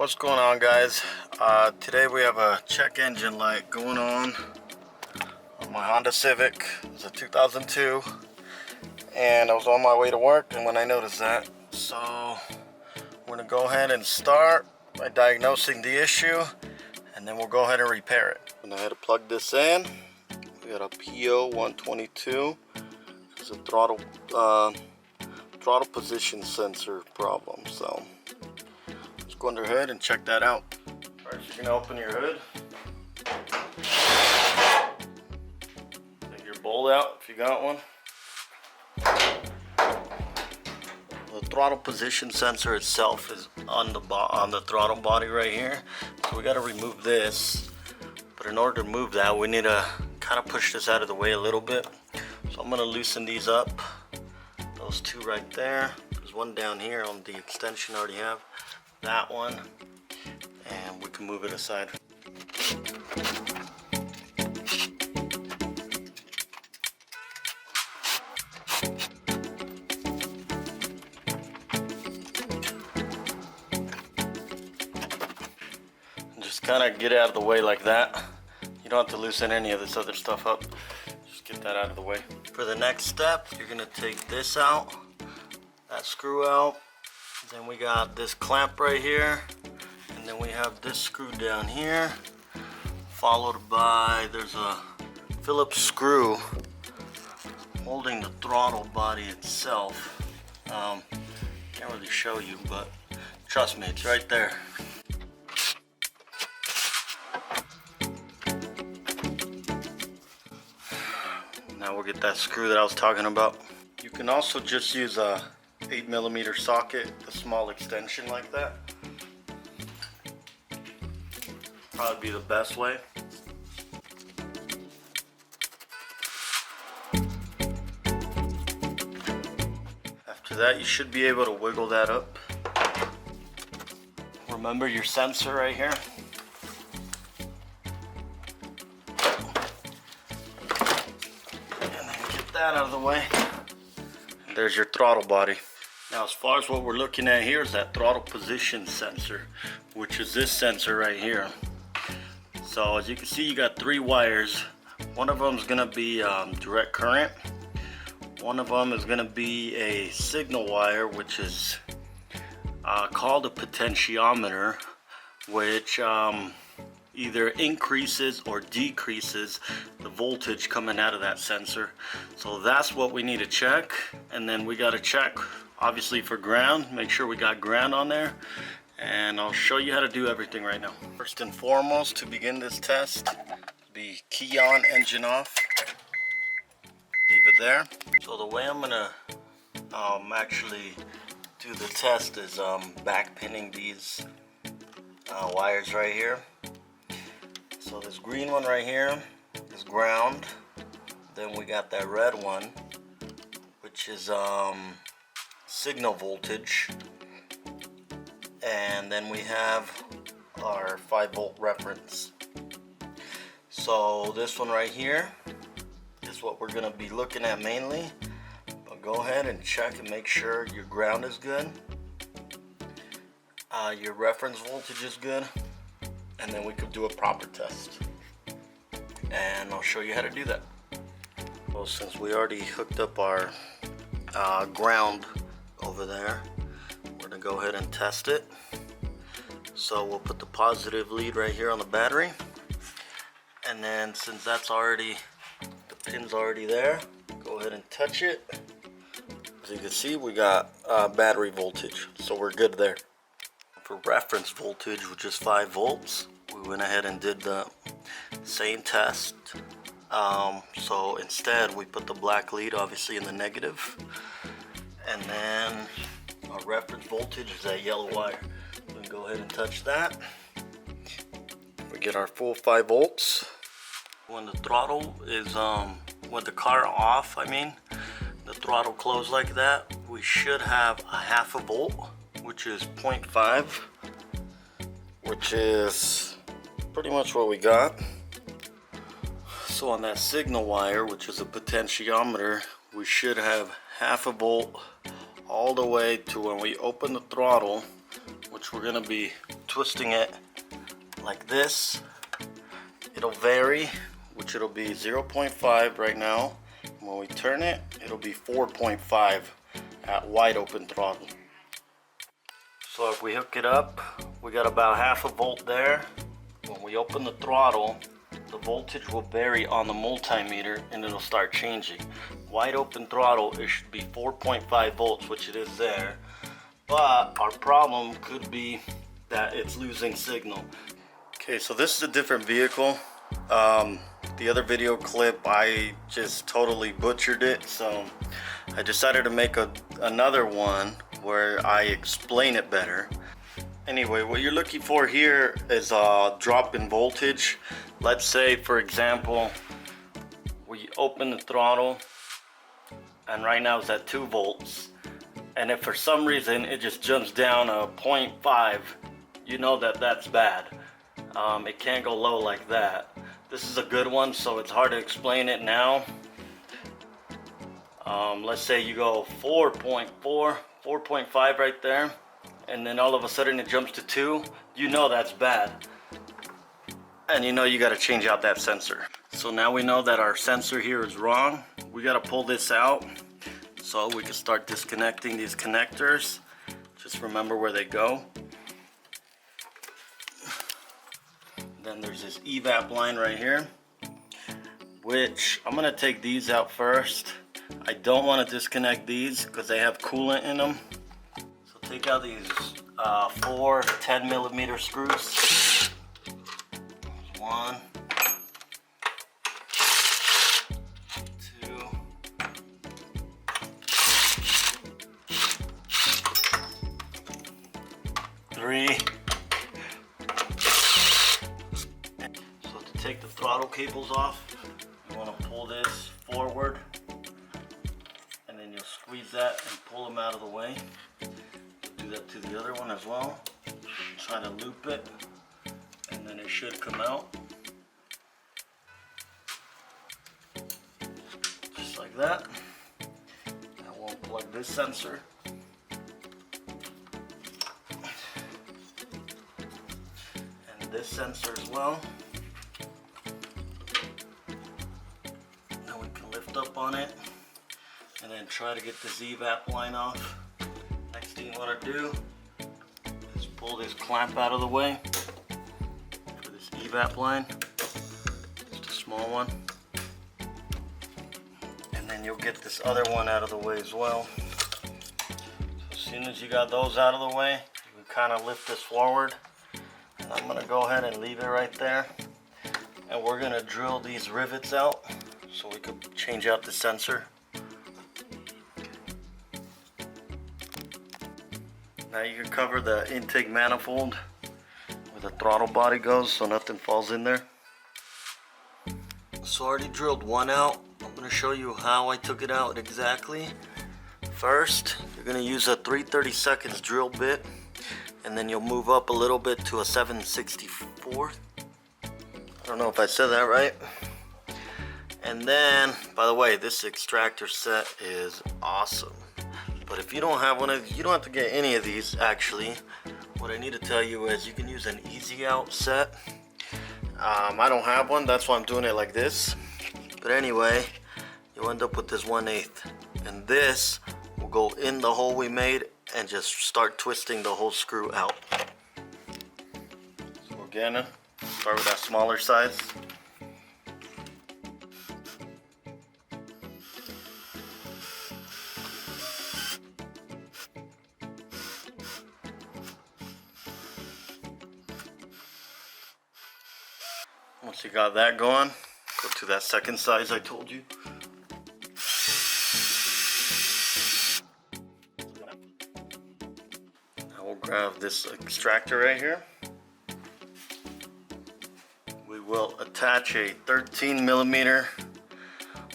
What's going on, guys? Today we have a check engine light going on my Honda Civic. It's a 2002, and I was on my way to work and when I noticed that, so we're gonna go ahead and start by diagnosing the issue, and then we'll go ahead and repair it. And I had to plug this in. We got a p0122. It's a throttle position sensor problem. So let's go under the hood and check that out. First, you're gonna open your hood. Take your bolt out if you got one. The throttle position sensor itself is on the throttle body right here. So we got to remove this. But in order to move that, we need to kind of push this out of the way a little bit. So I'm going to loosen these up. Those two right there. There's one down here on the extension I already have. That one. And we can move it aside. Just kind of get out of the way like that. You don't have to loosen any of this other stuff up. Just get that out of the way. For the next step, you're gonna take this out, that screw out. Then we got this clamp right here, and then we have this screw down here, followed by there's a Phillips screw holding the throttle body itself. Can't really show you, but trust me, it's right there. Now we'll get that screw that I was talking about. You can also just use a 8mm socket, a small extension like that. Probably be the best way. After that, you should be able to wiggle that up. Remember your sensor right here. That out of the way. And there's your throttle body. Now, as far as what we're looking at here is that throttle position sensor, which is this sensor right here. So as you can see, you got 3 wires. One of them is going to be direct current. One of them is going to be a signal wire, which is called a potentiometer, which either increases or decreases the voltage coming out of that sensor. So that's what we need to check. And then we got to check obviously for ground, make sure we got ground on there, and I'll show you how to do everything right now. First and foremost, to begin this test, be key on, engine off, leave it there. So the way I'm gonna actually do the test is back pinning these wires right here. So this green one right here is ground. Then we got that red one, which is signal voltage. And then we have our 5-volt reference. So this one right here is what we're going to be looking at mainly. But go ahead and check and make sure your ground is good. Your reference voltage is good. And then we could do a proper test. And I'll show you how to do that. Well, since we already hooked up our ground over there, we're gonna go ahead and test it. So we'll put the positive lead right here on the battery. And then since that's already, the pin's already there, go ahead and touch it. As you can see, we got battery voltage, so we're good there. For reference voltage, which is 5 volts, we went ahead and did the same test. So instead, we put the black lead obviously in the negative, and then our reference voltage is that yellow wire. We can go ahead and touch that. We get our full 5 volts. When the throttle is, with the car off, the throttle closed like that, we should have a 1/2 volt, which is 0.5, which is pretty much what we got. So on that signal wire, which is a potentiometer, we should have 1/2 volt all the way to when we open the throttle, which we're going to be twisting it like this, it'll vary, which it'll be 0.5 right now. When we turn it, it'll be 4.5 at wide open throttle. So if we hook it up, we got about half a volt there. When we open the throttle, the voltage will vary on the multimeter and it'll start changing. Wide open throttle, it should be 4.5 volts, which it is there. But our problem could be that it's losing signal. Okay, so this is a different vehicle. The other video clip, I just totally butchered it. So I decided to make another one where I explain it better. Anyway, what you're looking for here is a drop in voltage. Let's say, for example, we open the throttle and right now it's at 2 volts. And if for some reason it just jumps down a 0.5, you know that that's bad. It can't go low like that. This is a good one, so it's hard to explain it now. Let's say you go 4.4, 4.5 right there, and then all of a sudden it jumps to 2, you know that's bad. And you know you gotta change out that sensor. So now we know that our sensor here is wrong. We gotta pull this out so we can start disconnecting these connectors. Just remember where they go. Then there's this evap line right here, which I'm gonna take these out first. I don't want to disconnect these because they have coolant in them. So take out these 4 10mm screws. There's 1, 2, 3. So to take the throttle cables off, you want to pull this forward. Squeeze that and pull them out of the way. Do that to the other one as well. Try to loop it and then it should come out. Just like that. I won't plug this sensor. And this sensor as well. Now we can lift up on it and then try to get this evap line off. Next thing you want to do is pull this clamp out of the way for this evap line. Just a small one. And then you'll get this other one out of the way as well. So as soon as you got those out of the way, you can kind of lift this forward. And I'm going to go ahead and leave it right there. And we're going to drill these rivets out so we can change out the sensor. Now you can cover the intake manifold where the throttle body goes so nothing falls in there. So I already drilled one out. I'm going to show you how I took it out exactly. First, you're going to use a 3/32 drill bit, and then you'll move up a little bit to a 7/64. I don't know if I said that right. And then, by the way, this extractor set is awesome. But if you don't have one of these, you don't have to get any of these actually. What I need to tell you is you can use an easy out set. I don't have one, that's why I'm doing it like this. But anyway, you'll end up with this 1/8. And this will go in the hole we made and just start twisting the whole screw out. So we're gonna start with that smaller size. Once you got that going, go to that second size I told you. Now we'll grab this extractor right here. We will attach a 13mm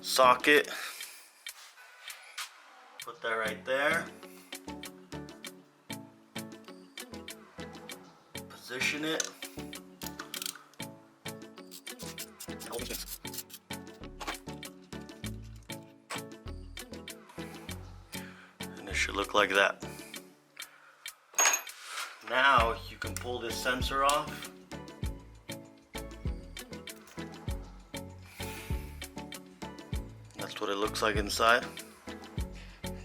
socket. Put that right there. Position it. And it should look like that. Now you can pull this sensor off. That's what it looks like inside.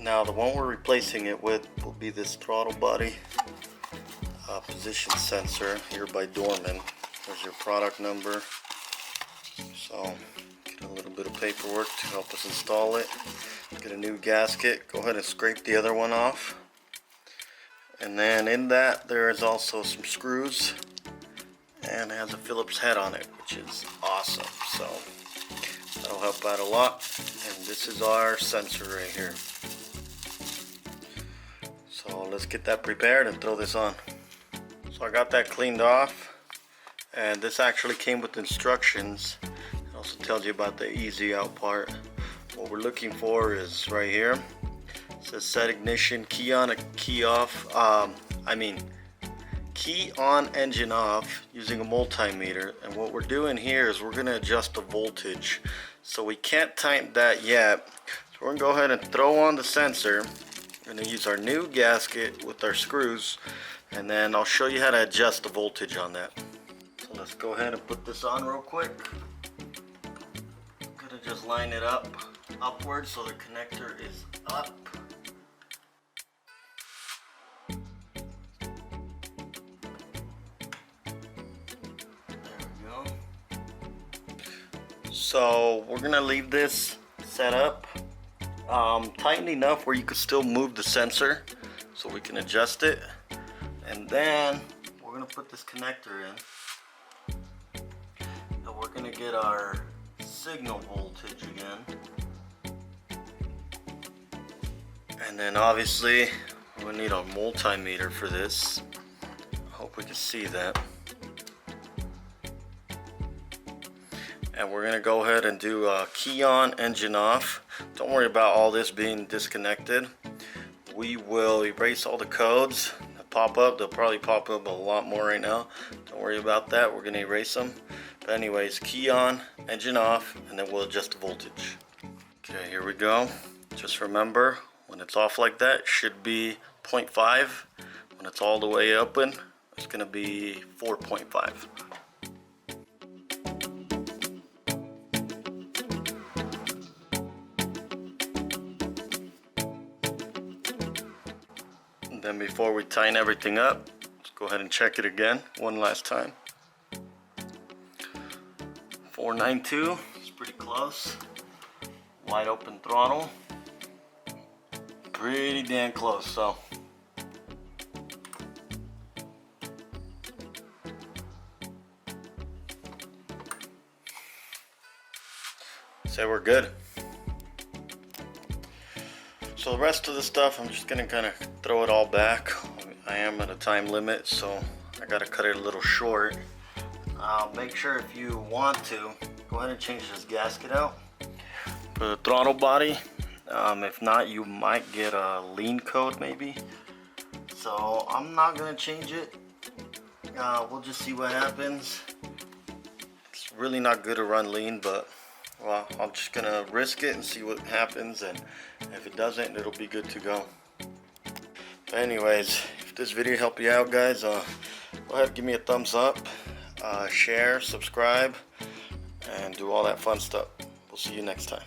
Now the one we're replacing it with will be this throttle body position sensor here by Dorman. There's your product number. So get a little bit of paperwork to help us install it. Get a new gasket. Go ahead and scrape the other one off. And then in that there is also some screws, and it has a Phillips head on it, which is awesome. So that'll help out a lot. And this is our sensor right here. So let's get that prepared and throw this on. So I got that cleaned off, and this actually came with instructions. It also tells you about the easy out part. What we're looking for is right here. It says set ignition, key on, key off. Key on, engine off using a multimeter. And what we're doing here is we're going to adjust the voltage. So we can't tighten that yet. So we're going to go ahead and throw on the sensor. We're going to use our new gasket with our screws, and then I'll show you how to adjust the voltage on that. So let's go ahead and put this on real quick. I'm going to just line it up upward so the connector is up. So we're gonna leave this set up tighten enough where you can still move the sensor, so we can adjust it. And then we're gonna put this connector in, and we're gonna get our signal voltage again. And then obviously we'll need a multimeter for this. I hope we can see that. And we're gonna go ahead and do key on, engine off. Don't worry about all this being disconnected. We will erase all the codes that pop up. They'll probably pop up a lot more right now. Don't worry about that. We're gonna erase them. But anyways, key on, engine off, and then we'll adjust the voltage. Okay, here we go. Just remember, when it's off like that, it should be 0.5. When it's all the way open, it's gonna be 4.5. Then before we tighten everything up, let's go ahead and check it again one last time. 492, it's pretty close. Wide open throttle, pretty damn close. So say we're good. So the rest of the stuff, I'm just gonna kind of throw it all back. I am at a time limit, so I gotta cut it a little short. Make sure if you want to, go ahead and change this gasket out for the throttle body. If not, you might get a lean code maybe. So I'm not gonna change it. We'll just see what happens. It's really not good to run lean, but well, I'm just gonna risk it and see what happens, and if it doesn't, it'll be good to go. But anyways, if this video helped you out, guys, go ahead and give me a thumbs up, share, subscribe, and do all that fun stuff. We'll see you next time.